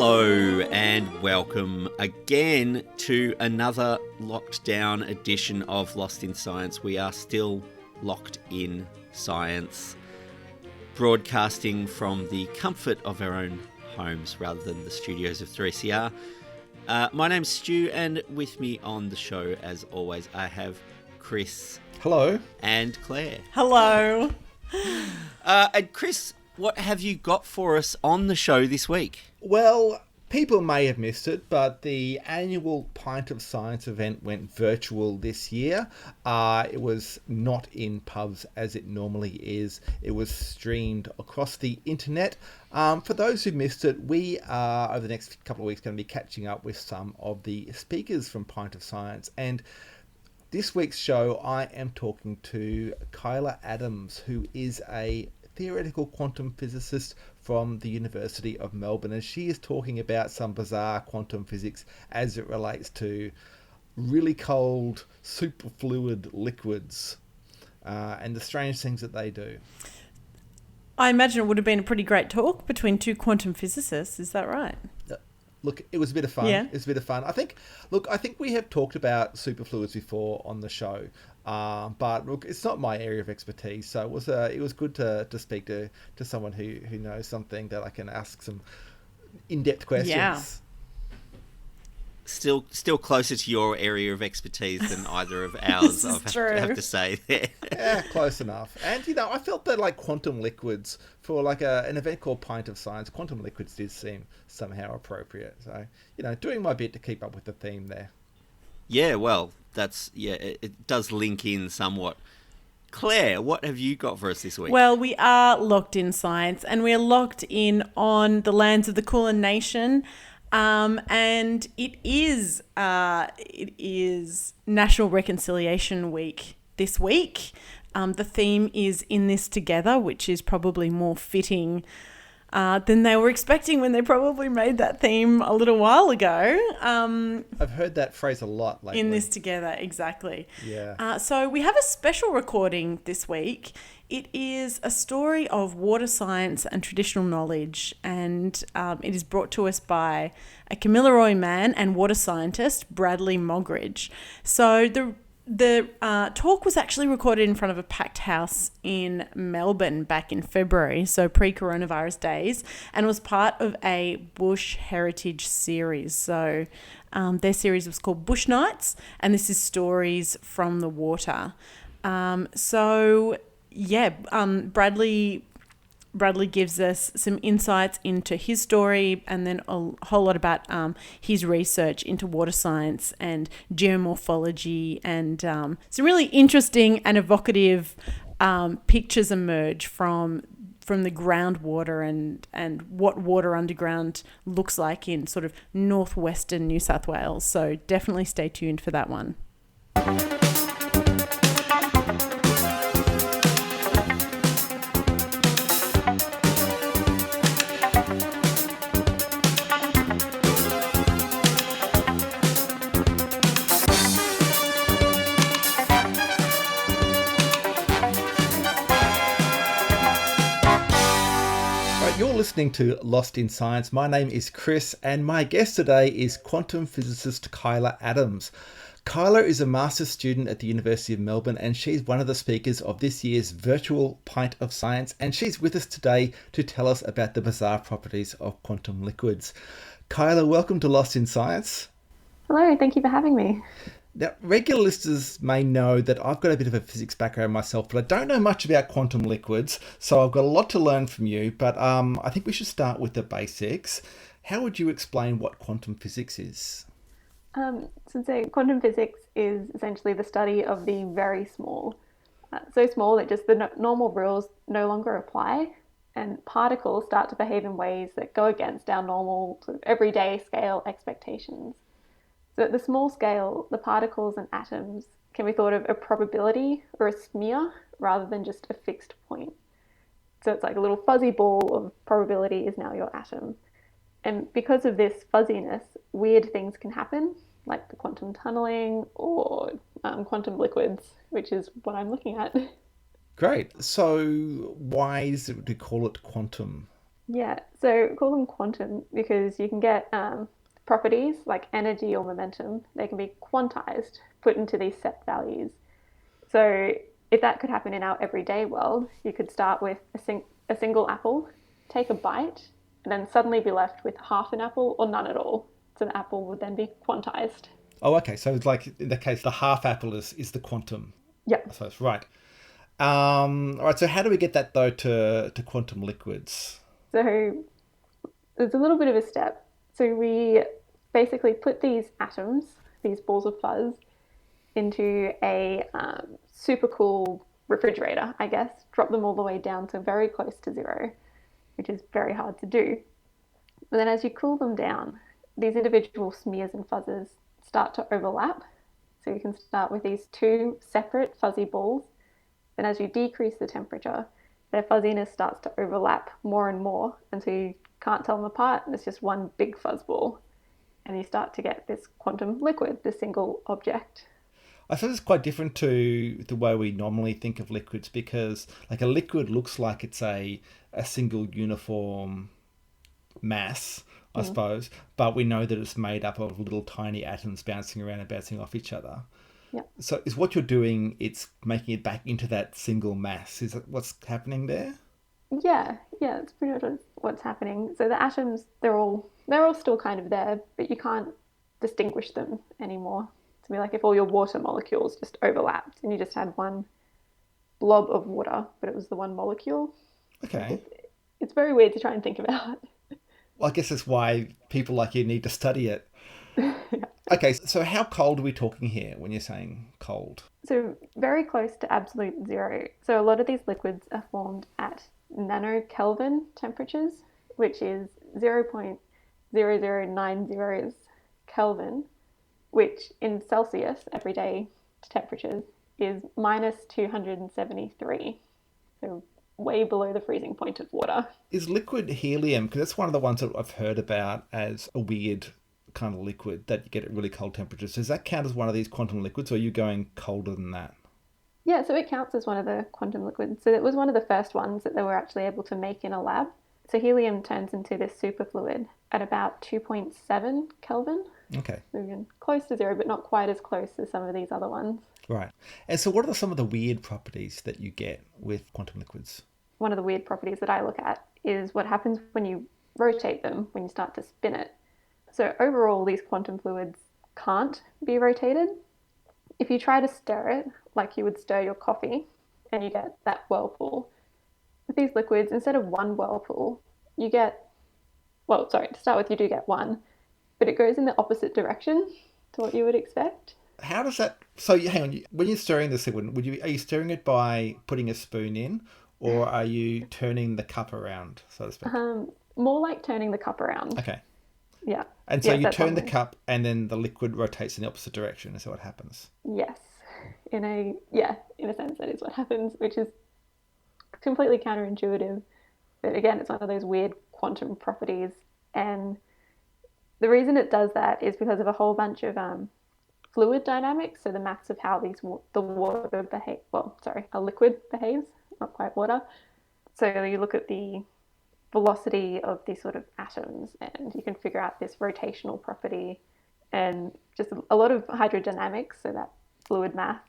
Hello and welcome again to another locked down edition of Lost in Science. We are still locked in science, broadcasting from the comfort of our own homes rather than the studios of 3CR. My name's Stu, and with me on the show, as always, I have Chris. Hello. And Claire. Hello. And Chris, what have you got for us on the show this week? Well, people may have missed it, but the annual Pint of Science event went virtual this year. It was not in pubs as it normally is. It was streamed across the internet. For those who missed it, we are, over the next couple of weeks, going to be catching up with some of the speakers from Pint of Science. And this week's show, I am talking to Kyla Adams, who is a theoretical quantum physicist from the University of Melbourne, and she is talking about some bizarre quantum physics as it relates to really cold superfluid liquids and the strange things that they do. I imagine it would have been a pretty great talk between two quantum physicists. Is that right? Look, it was a bit of fun. Yeah. It was a bit of fun. I think we have talked about superfluids before on the show, but look, it's not my area of expertise. So it was good to speak to someone who knows something that I can ask some in-depth questions. Yeah. Still closer to your area of expertise than either of ours, I have to say there. Yeah, close enough. And, I felt that, like, quantum liquids, for, like, an event called Pint of Science, quantum liquids did seem somehow appropriate. So, doing my bit to keep up with the theme there. Yeah, well, it does link in somewhat. Claire, what have you got for us this week? Well, we are locked in science, and we're locked in on the lands of the Kulin Nation. And it is National Reconciliation Week this week. The theme is In This Together, which is probably more fitting than they were expecting when they probably made that theme a little while ago. I've heard that phrase a lot lately. In This Together, exactly. Yeah. So we have a special recording this week. It is a story of water science and traditional knowledge, and it is brought to us by a Kamilaroi man and water scientist, Bradley Moggridge. So the talk was actually recorded in front of a packed house in Melbourne back in February, so pre-coronavirus days, and was part of a Bush Heritage series. So their series was called Bush Nights, and this is stories from the water. Bradley gives us some insights into his story, and then a whole lot about his research into water science and geomorphology, and some really interesting and evocative pictures emerge from the groundwater and what water underground looks like in sort of northwestern New South Wales. So definitely stay tuned for that one. You're listening to Lost in Science. My name is Chris, and my guest today is quantum physicist Kyla Adams. Kyla is a master's student at the University of Melbourne, and she's one of the speakers of this year's virtual Pint of Science, and she's with us today to tell us about the bizarre properties of quantum liquids. Kyla, welcome to Lost in Science. Hello, thank you for having me. Now, regular listeners may know that I've got a bit of a physics background myself, but I don't know much about quantum liquids, so I've got a lot to learn from you, but I think we should start with the basics. How would you explain what quantum physics is? Quantum physics is essentially the study of the very small. So small that just the normal rules no longer apply, and particles start to behave in ways that go against our normal sort of everyday scale expectations. So at the small scale, the particles and atoms can be thought of a probability or a smear rather than just a fixed point. So it's like a little fuzzy ball of probability is now your atom. And because of this fuzziness, weird things can happen, like the quantum tunneling or quantum liquids, which is what I'm looking at. Great. So why do we call it quantum? Yeah, so call them quantum because you can get properties like energy or momentum. They can be quantized, put into these set values. So if that could happen in our everyday world, you could start with a single apple, take a bite, and then suddenly be left with half an apple or none at all. So the apple would then be quantized. Oh, okay. So it's like in that case, the half apple is the quantum, I Yep. suppose. Right. All right. So how do we get that though to quantum liquids? So there's a little bit of a step. So we basically put these atoms, these balls of fuzz, into a super cool refrigerator, I guess, drop them all the way down to very close to zero, which is very hard to do. But then as you cool them down, these individual smears and fuzzes start to overlap. So you can start with these two separate fuzzy balls. Then as you decrease the temperature, their fuzziness starts to overlap more and more until you can't tell them apart and it's just one big fuzz ball. And you start to get this quantum liquid, this single object. I suppose it's quite different to the way we normally think of liquids because like a liquid looks like it's a single uniform mass, I suppose, but we know that it's made up of little tiny atoms bouncing around and bouncing off each other. Yeah. So is what you're doing, it's making it back into that single mass. Is that what's happening there? Yeah, it's pretty much what's happening. So the atoms, they're all still kind of there, but you can't distinguish them anymore. To be like if all your water molecules just overlapped and you just had one blob of water, but it was the one molecule. Okay. It's very weird to try and think about. Well, I guess that's why people like you need to study it. Okay, so how cold are we talking here when you're saying cold? So very close to absolute zero. So a lot of these liquids are formed at nanokelvin temperatures, which is 0.0090 Kelvin, which in Celsius, everyday temperatures, is minus 273. So way below the freezing point of water. Is liquid helium, because that's one of the ones that I've heard about as a weird kind of liquid that you get at really cold temperatures. Does that count as one of these quantum liquids or are you going colder than that? Yeah, so it counts as one of the quantum liquids. So it was one of the first ones that they were actually able to make in a lab. So helium turns into this superfluid at about 2.7 Kelvin. Okay. So again, close to zero, but not quite as close as some of these other ones. Right. And so what are some of the weird properties that you get with quantum liquids? One of the weird properties that I look at is what happens when you rotate them, when you start to spin it. So overall, these quantum fluids can't be rotated. If you try to stir it, like you would stir your coffee, and you get that whirlpool, with these liquids, instead of one whirlpool, you get, well, sorry, to start with, you do get one, but it goes in the opposite direction to what you would expect. How does that... So hang on, when you're stirring this liquid, are you stirring it by putting a spoon in, or are you turning the cup around, so to speak? More like turning the cup around. Okay. Yeah. And so Yes, you that's turn the something. cup and then the liquid rotates in the opposite direction. Is that what happens? Yes. In a sense, that is what happens, which is completely counterintuitive. But again, it's one of those weird quantum properties. And the reason it does that is because of a whole bunch of fluid dynamics. So the maths of how the water behave. Well, sorry, a liquid behaves, not quite water. So you look at the velocity of these sort of atoms, and you can figure out this rotational property, and just a lot of hydrodynamics. So that fluid math.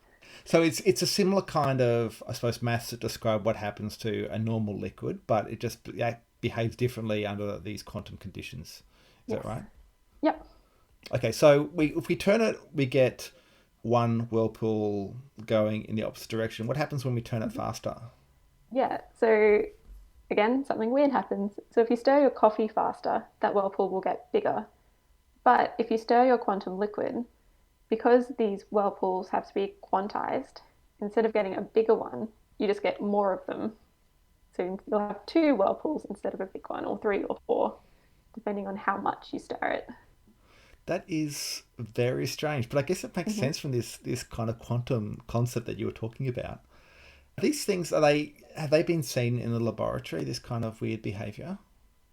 So it's a similar kind of, I suppose, maths that describe what happens to a normal liquid, but it just behaves differently under these quantum conditions. Is that right? Yep. Okay, so if we turn it, we get one whirlpool going in the opposite direction. What happens when we turn it faster? Yeah. So again, something weird happens. So if you stir your coffee faster, that whirlpool will get bigger. But if you stir your quantum liquid, because these whirlpools have to be quantized, instead of getting a bigger one, you just get more of them. So you'll have two whirlpools instead of a big one, or three or four, depending on how much you stir it. That is very strange, but I guess it makes sense from this kind of quantum concept that you were talking about. These things, have they been seen in the laboratory, this kind of weird behavior?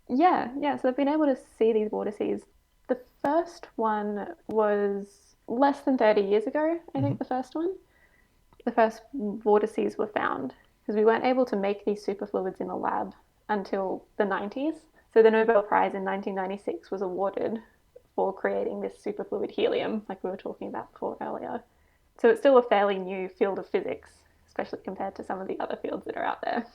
Yeah. So they've been able to see these vortices. The first one was less than 30 years ago, I think the first one. The first vortices were found because we weren't able to make these superfluids in the lab until the 90s. So the Nobel Prize in 1996 was awarded for creating this superfluid helium, like we were talking about before earlier. So it's still a fairly new field of physics, especially compared to some of the other fields that are out there.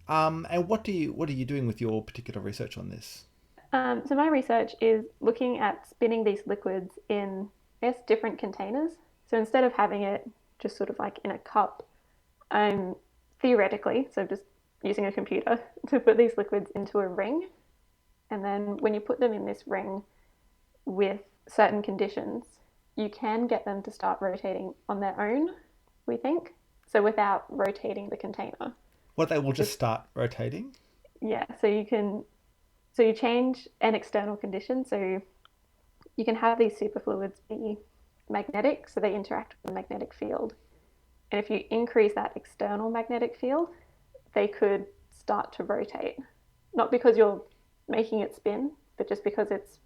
And what are you doing with your particular research on this? So my research is looking at spinning these liquids in, I guess, different containers. So instead of having it just sort of like in a cup, I'm theoretically, so just using a computer, to put these liquids into a ring. And then when you put them in this ring with certain conditions, you can get them to start rotating on their own, we think. So without rotating the container. What, they will just start rotating? Yeah, so you change an external condition. So you can have these superfluids be magnetic, so they interact with the magnetic field. And if you increase that external magnetic field, they could start to rotate. Not because you're making it spin, but just because it's,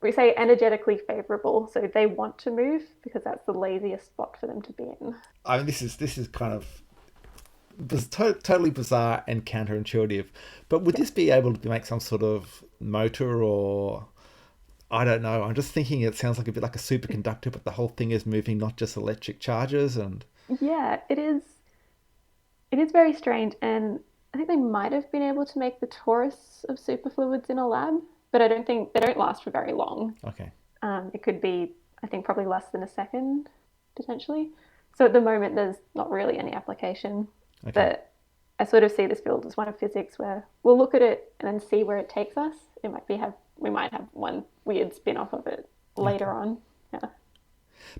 we say, energetically favorable. So they want to move because that's the laziest spot for them to be in. I mean, this is kind of totally bizarre and counterintuitive. But would this be able to make some sort of motor, or I don't know? I'm just thinking it sounds like a bit like a superconductor, but the whole thing is moving, not just electric charges. And yeah, it is. It is very strange, and I think they might have been able to make the torus of superfluids in a lab, but I don't think they don't last for very long. Okay. It could be, I think, probably less than a second, potentially. So at the moment, there's not really any application. Okay. But I sort of see this field as one of physics where we'll look at it and then see where it takes us. We might have one weird spin-off of it later on. Yeah.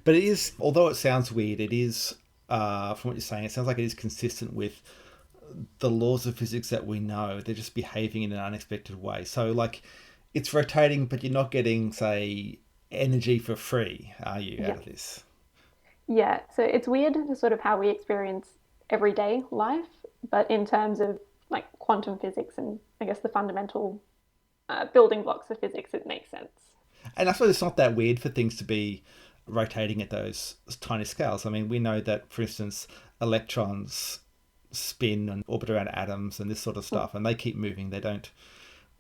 But it is, although it sounds weird, it is, from what you're saying, it sounds like it is consistent with the laws of physics that we know. They're just behaving in an unexpected way. So, like, it's rotating, but you're not getting, say, energy for free, are you, out of this? Yeah, so it's weird to sort of how we experience everyday life, but in terms of like quantum physics and I guess the fundamental building blocks of physics, it makes sense. And I suppose it's not that weird for things to be rotating at those tiny scales. I mean, we know that, for instance, electrons spin and orbit around atoms and this sort of stuff, and they keep moving. They don't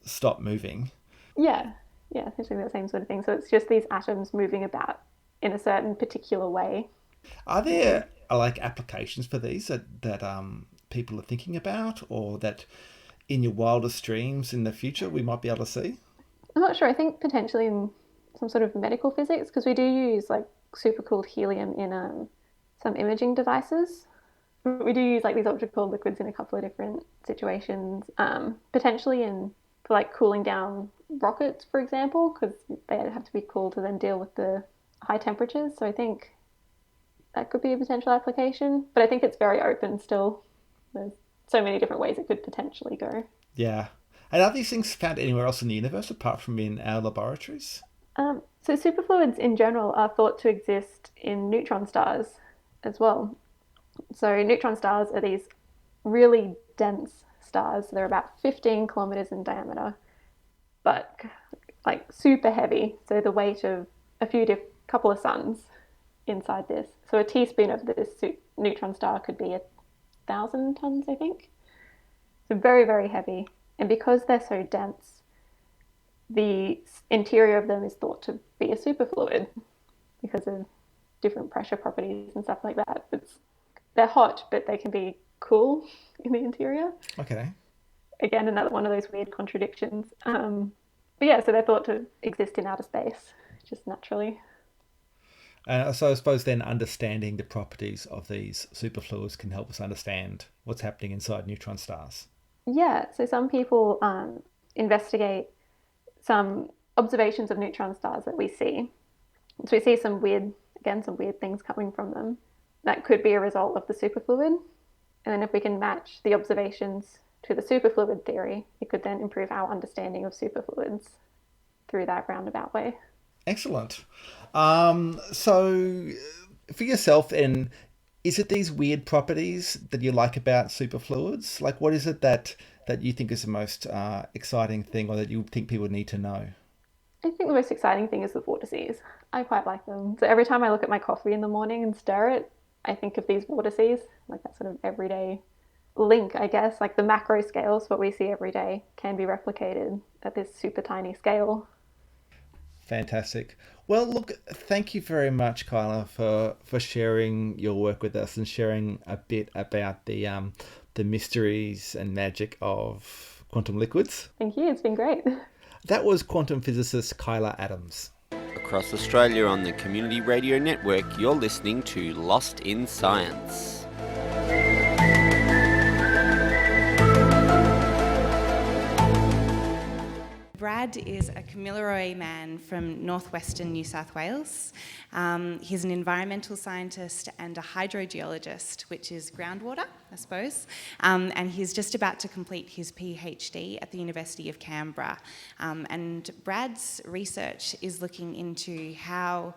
stop moving. Yeah, essentially the same sort of thing. So it's just these atoms moving about in a certain particular way. Are there like applications for these that people are thinking about, or that in your wildest dreams in the future we might be able to see? I'm not sure. I think potentially in some sort of medical physics, because we do use like supercooled helium in some imaging devices. We do use like these ultra-cooled liquids in a couple of different situations, potentially for like cooling down rockets, for example, because they have to be cooled to then deal with the high temperatures. So I think that could be a potential application, but I think it's very open still. There's so many different ways it could potentially go. Yeah. And are these things found anywhere else in the universe apart from in our laboratories? So superfluids in general are thought to exist in neutron stars as well. So neutron stars are these really dense stars. They're about 15 kilometers in diameter, but like super heavy. So the weight of couple of suns inside this. So a teaspoon of this neutron star could be 1,000 tons, I think. So very, very heavy. And because they're so dense, the interior of them is thought to be a superfluid because of different pressure properties and stuff like that. They're hot, but they can be cool in the interior. Okay. Again, another one of those weird contradictions. But yeah, so they're thought to exist in outer space, just naturally. So I suppose then understanding the properties of these superfluids can help us understand what's happening inside neutron stars. Yeah, so some people investigate some observations of neutron stars that we see. So we see some weird things coming from them. That could be a result of the superfluid. And then if we can match the observations to the superfluid theory, it could then improve our understanding of superfluids through that roundabout way. Excellent. So for yourself, and is it these weird properties that you like about superfluids? Like, what is it that you think is the most exciting thing, or that you think people need to know? I think the most exciting thing is the vortices. I quite like them. So every time I look at my coffee in the morning and stir it, I think of these vortices, like that sort of everyday link, I guess, like the macro scales, what we see every day, can be replicated at this super tiny scale. Fantastic. Well, look, thank you very much, Kyla, for sharing your work with us and sharing a bit about the mysteries and magic of quantum liquids. Thank you. It's been great. That was quantum physicist Kyla Adams. Across Australia on the Community Radio Network, you're listening to Lost in Science. Brad is a Kamilaroi man from northwestern New South Wales. He's an environmental scientist and a hydrogeologist, which is groundwater, I suppose. And he's just about to complete his PhD at the University of Canberra. And Brad's research is looking into how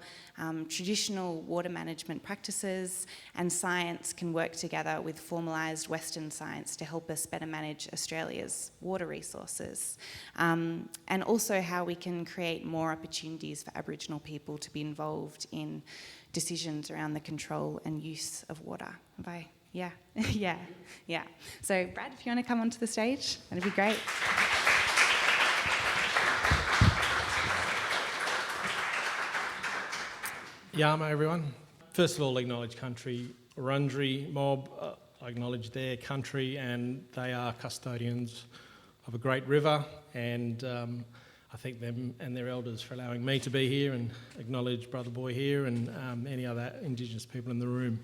traditional water management practices and science can work together with formalised Western science to help us better manage Australia's water resources. And also how we can create more opportunities for Aboriginal people to be involved in decisions around the control and use of water. Yeah. So Brad, if you want to come onto the stage, that'd be great. Yama, everyone. First of all, acknowledge country, Wurundjeri mob. I acknowledge their country, and they are custodians of a great river, and I thank them and their elders for allowing me to be here, and acknowledge Brother Boy here and any other Indigenous people in the room.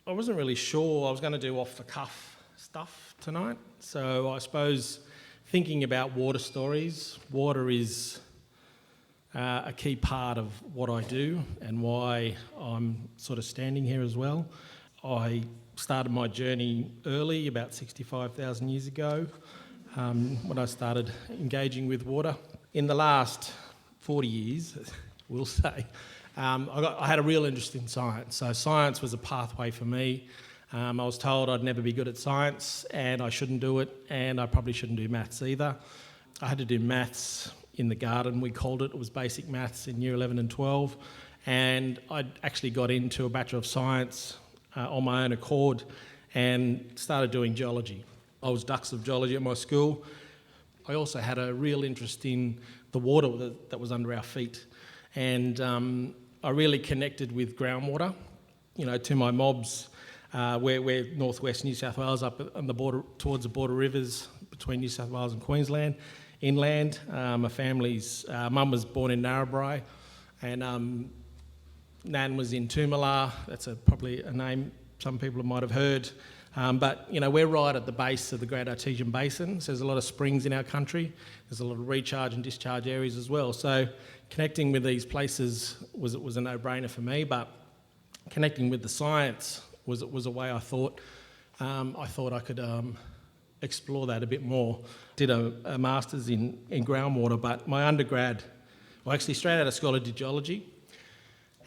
I wasn't really sure I was going to do off-the-cuff stuff tonight, so I suppose thinking about water stories, water is a key part of what I do and why I'm sort of standing here as well. I started my journey early, about 65,000 years ago, when I started engaging with water. In the last 40 years, we'll say, I had a real interest in science. So science was a pathway for me. I was told I'd never be good at science and I shouldn't do it, and I probably shouldn't do maths either. I had to do maths in the garden, we called it. It was basic maths in year 11 and 12. And I actually got into a Bachelor of Science on my own accord and started doing geology. I was Dux of Geology at my school. I also had a real interest in the water that was under our feet. And I really connected with groundwater, to my mobs. We're northwest New South Wales, up on the border, towards the border rivers between New South Wales and Queensland. Inland. My family's mum was born in Narrabri, and Nan was in Toomala. That's probably a name some people might have heard. But we're right at the base of the Great Artesian Basin, so there's a lot of springs in our country. There's a lot of recharge and discharge areas as well. So connecting with these places was a no-brainer for me, but connecting with the science was a way I thought I could explore that a bit more. Did a master's in groundwater, but my undergrad, actually straight out of school I did geology,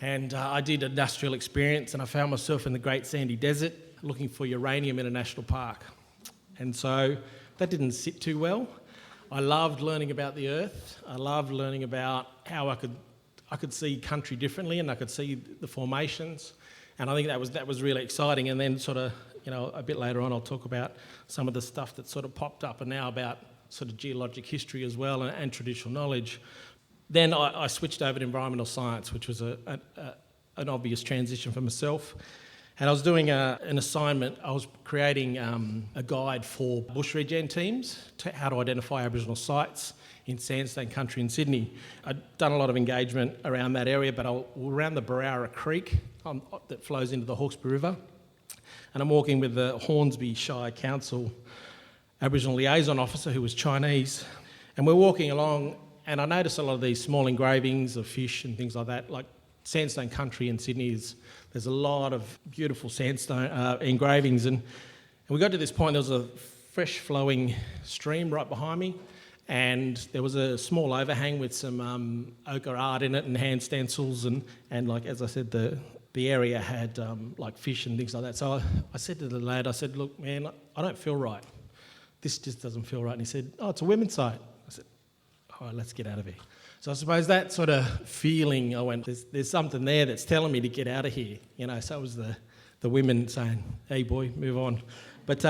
and I did industrial experience, and I found myself in the Great Sandy Desert looking for uranium in a national park. And so that didn't sit too well. I loved learning about the earth. I loved learning about how I could see country differently, and I could see the formations, and I think that was really exciting. And then sort of, a bit later on I'll talk about some of the stuff that sort of popped up and now about sort of geologic history as well and traditional knowledge. Then I switched over to environmental science, which was an obvious transition for myself. And I was doing an assignment. I was creating a guide for bush regen teams to how to identify Aboriginal sites in sandstone country in Sydney. I'd done a lot of engagement around that area, but around the Barara Creek that flows into the Hawkesbury River. And I'm walking with the Hornsby Shire Council Aboriginal liaison officer who was Chinese. And we're walking along, and I noticed a lot of these small engravings of fish and things like that. Like sandstone country in Sydney, there's a lot of beautiful sandstone engravings. And we got to this point, there was a fresh flowing stream right behind me, and there was a small overhang with some ochre art in it and hand stencils, and like, as I said, the area had like fish and things like that. So I said to the lad, I said, look, man, I don't feel right. This just doesn't feel right. And he said, oh, it's a women's site. I said, all right, let's get out of here. So I suppose that sort of feeling, I went, there's something there that's telling me to get out of here. So it was the women saying, hey boy, move on. But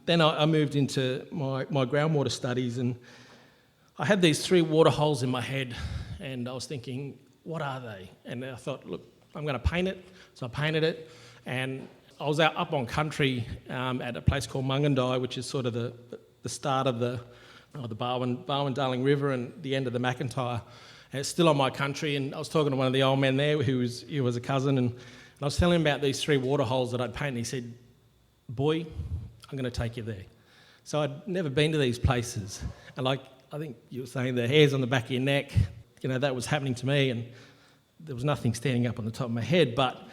then I moved into my groundwater studies, and I had these 3 water holes in my head, and I was thinking, what are they? And I thought, look, I'm going to paint it. So I painted it, and I was out up on country at a place called Mungandai, which is sort of the start of the Barwon-Darling River and the end of the McIntyre. And it's still on my country, and I was talking to one of the old men there who was a cousin, and I was telling him about these 3 water holes that I'd painted, and he said, boy, I'm going to take you there. So I'd never been to these places, and like I think you were saying, the hairs on the back of your neck, that was happening to me, and there was nothing standing up on the top of my head, but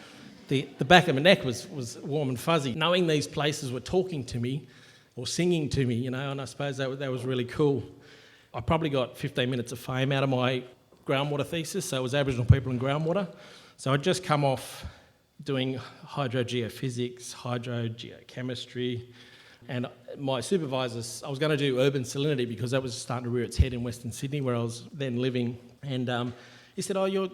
the back of my neck was warm and fuzzy. Knowing these places were talking to me or singing to me, and I suppose that was really cool. I probably got 15 minutes of fame out of my groundwater thesis, so it was Aboriginal people in groundwater. So I'd just come off doing hydrogeophysics, hydrogeochemistry, and my supervisors, I was going to do urban salinity because that was starting to rear its head in Western Sydney where I was then living, and he said, oh, you're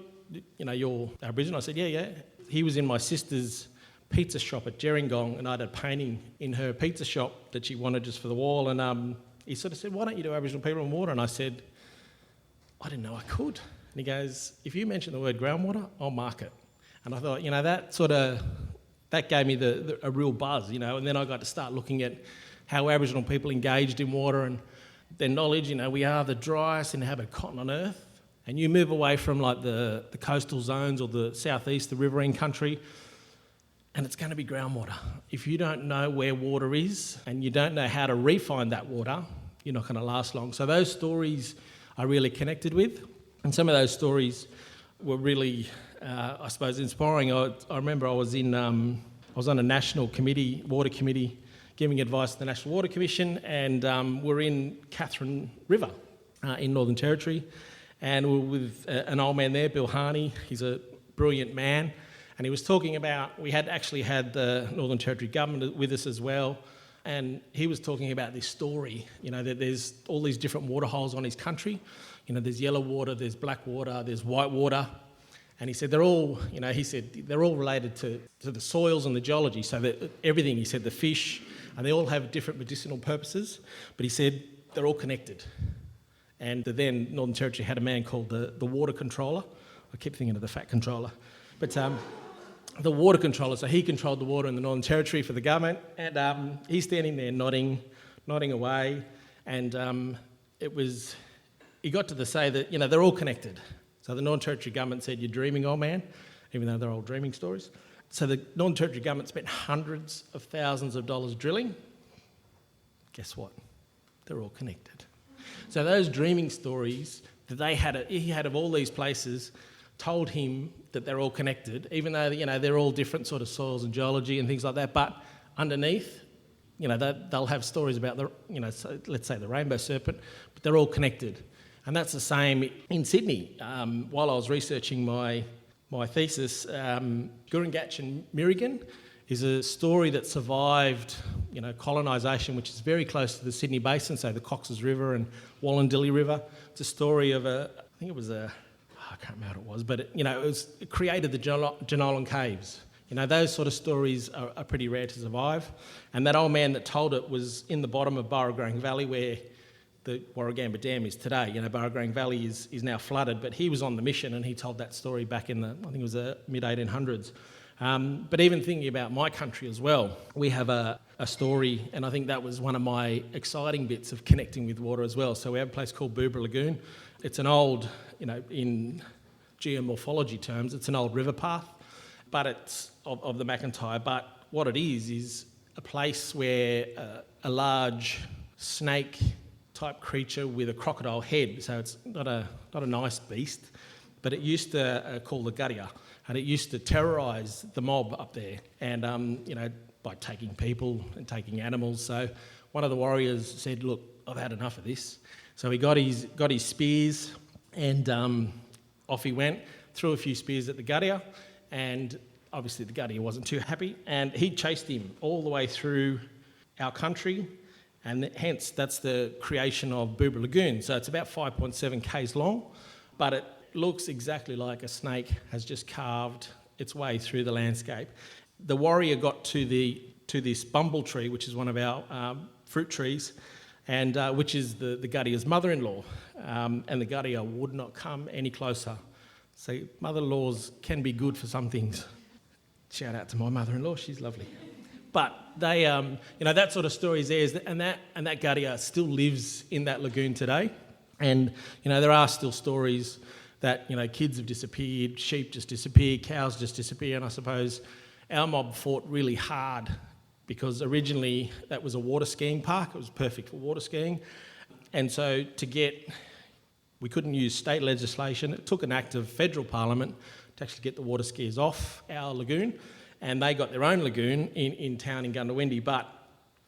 Aboriginal? I said, yeah. He was in my sister's pizza shop at Gerringong, and I had a painting in her pizza shop that she wanted just for the wall, and he sort of said, why don't you do Aboriginal people in water? And I said, I didn't know I could. And he goes, if you mention the word groundwater, I'll mark it. And I thought, that gave me a real buzz, and then I got to start looking at how Aboriginal people engaged in water and their knowledge. We are the driest inhabited continent on earth, and you move away from like the coastal zones or the southeast, the riverine country, and it's going to be groundwater. If you don't know where water is and you don't know how to refine that water, you're not going to last long. So those stories I really connected with, and some of those stories were really, I suppose, inspiring. I remember I was on a national committee, water committee, giving advice to the National Water Commission, and we're in Catherine River in Northern Territory, and we're with an old man there, Bill Harney. He's a brilliant man, and he was talking about, we had actually had the Northern Territory government with us as well, and he was talking about this story, that there's all these different water holes on his country. There's yellow water, there's black water, there's white water, and he said they're all, they're all related to the soils and the geology, so that everything, he said, the fish, and they all have different medicinal purposes, but he said they're all connected. And then Northern Territory had a man called the water controller. I keep thinking of the fat controller. But the water controller, so he controlled the water in the Northern Territory for the government, and he's standing there nodding away, and he got to say that, they're all connected. So the Northern Territory government said, you're dreaming, old man, even though they're all dreaming stories. So the Northern Territory government spent hundreds of thousands of dollars drilling. Guess what? They're all connected. So those dreaming stories that he had of all these places told him that they're all connected, even though, they're all different sort of soils and geology and things like that. But underneath, they'll have stories about so let's say the rainbow serpent, but they're all connected. And that's the same in Sydney. While I was researching my thesis, Gurungatch and Mirigan is a story that survived, colonisation, which is very close to the Sydney Basin, so the Cox's River and Wallandilly River. It's a story of I can't remember what it was, but it created the Jenolan Caves. Those sort of stories are pretty rare to survive. And that old man that told it was in the bottom of Burragrang Valley, where the Warragamba Dam is today. Burragrang Valley is now flooded, but he was on the mission and he told that story back in the mid-1800s. But even thinking about my country as well, we have a story, and I think that was one of my exciting bits of connecting with water as well. So we have a place called Boobra Lagoon. It's an old, in geomorphology terms, it's an old river path, but it's of the McIntyre. But what it is a place where a large snake-type creature with a crocodile head, so it's not a nice beast, but it used to call the Guttia, and it used to terrorise the mob up there, and by taking people and taking animals. So one of the warriors said, "Look, I've had enough of this." So he got his spears, and off he went, threw a few spears at the Guttia, and obviously the Guttia wasn't too happy, and he chased him all the way through our country, and hence that's the creation of Boobra Lagoon. So it's about 5.7 k's long, but it looks exactly like a snake has just carved its way through the landscape. The warrior got to the to this bumble tree, which is one of our fruit trees, and which is the Guddier's mother-in-law. And the Guddier would not come any closer. So mother-in-laws can be good for some things. Shout out to my mother-in-law, she's lovely. But they, that sort of story is there, and that Guddier still lives in that lagoon today. And, there are still stories that, kids have disappeared, sheep just disappear, cows just disappear, and I suppose our mob fought really hard because originally that was a water skiing park. It was perfect for water skiing. And so we couldn't use state legislation. It took an act of federal parliament to actually get the water skiers off our lagoon, and they got their own lagoon in town in Gundawindi, but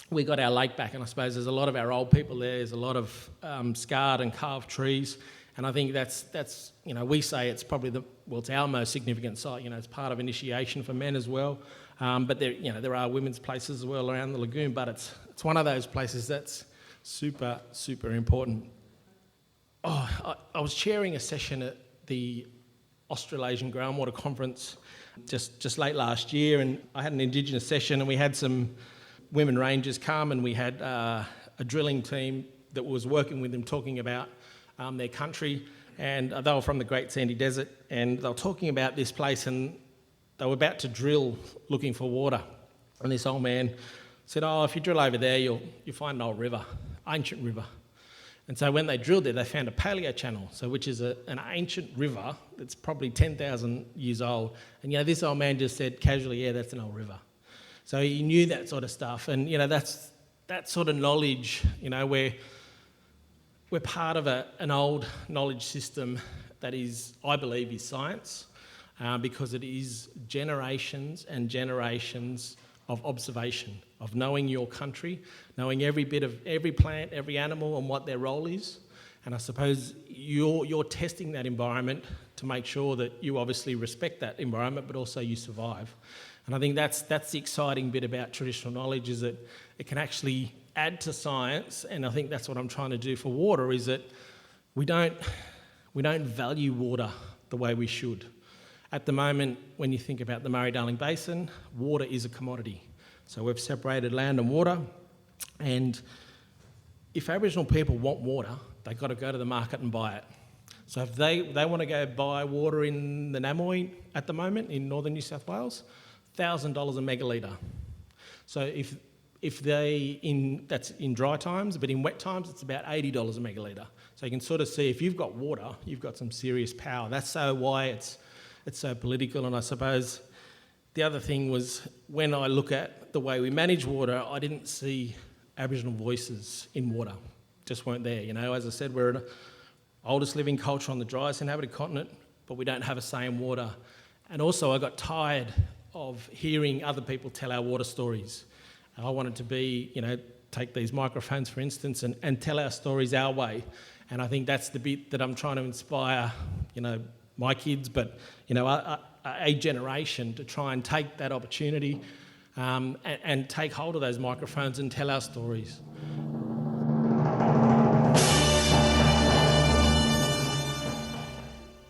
we got our lake back, and I suppose there's a lot of our old people there. There's a lot of scarred and carved trees, and I think that's we say it's probably it's our most significant site. It's part of initiation for men as well, but there are women's places as well around the lagoon, but it's one of those places that's super, super important. I was chairing a session at the Australasian Groundwater Conference just late last year, and I had an indigenous session, and we had some women rangers come, and we had a drilling team that was working with them talking about their country, and they were from the Great Sandy Desert, and they were talking about this place, and they were about to drill looking for water, and this old man said, if you drill over there, you'll find an old river, ancient river. And so when they drilled there, they found a paleo channel, which is an ancient river that's probably 10,000 years old. And this old man just said casually, yeah, that's an old river. So he knew that sort of stuff, and that's that sort of knowledge. We're part of an old knowledge system that is, I believe, is science, because it is generations and generations of observation, of knowing your country, knowing every bit of every plant, every animal, and what their role is. And I suppose you're testing that environment to make sure that you obviously respect that environment, but also you survive. And I think that's the exciting bit about traditional knowledge, is that it can actually add to science. And I think that's what I'm trying to do for water, is that we don't value water the way we should. At the moment, when you think about the Murray-Darling Basin, water is a commodity. So we've separated land and water, and if Aboriginal people want water, they've got to go to the market and buy it. So if they want to go buy water in the Namoy at the moment in northern New South Wales, $1,000 a megalitre. So that's in dry times, but in wet times it's about $80 a megalitre. So you can sort of see, if you've got water, you've got some serious power. That's why it's so political. And I suppose the other thing was, when I look at the way we manage water, I didn't see Aboriginal voices in water. Just weren't there. As I said, we're the oldest living culture on the driest inhabited continent, but we don't have a say in water. And also I got tired of hearing other people tell our water stories. I wanted to be, take these microphones, for instance, and tell our stories our way. And I think that's the bit that I'm trying to inspire, my kids, but a generation to try and take that opportunity and take hold of those microphones and tell our stories.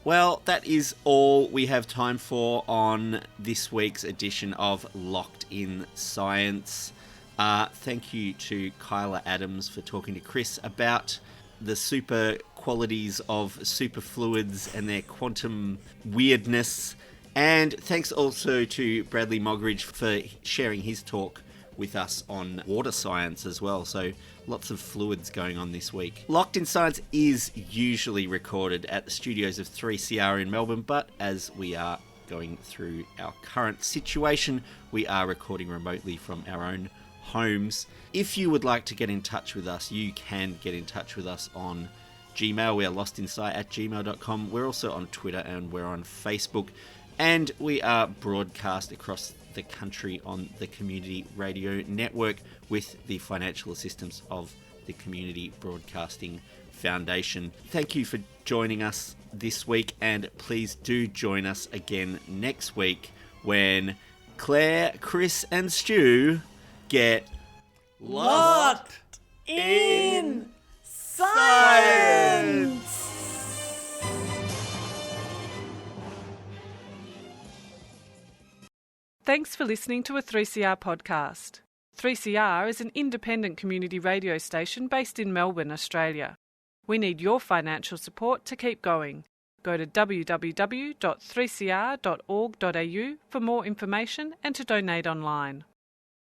Well, that is all we have time for on this week's edition of Locked in Science. Thank you to Kyla Adams for talking to Chris about the super qualities of superfluids and their quantum weirdness. And thanks also to Bradley Moggridge for sharing his talk with us on water science as well. So lots of fluids going on this week. Locked in Science is usually recorded at the studios of 3CR in Melbourne, but as we are going through our current situation, we are recording remotely from our own homes. If you would like to get in touch with us, you can get in touch with us on Gmail. We are lostinsight@gmail.com. We're also on Twitter and we're on Facebook. And we are broadcast across the country on the Community Radio Network with the financial assistance of the Community Broadcasting Foundation. Thank you for joining us this week, and please do join us again next week when Claire, Chris and Stu get Locked in Science! Thanks for listening to a 3CR podcast. 3CR is an independent community radio station based in Melbourne, Australia. We need your financial support to keep going. Go to www.3cr.org.au for more information and to donate online.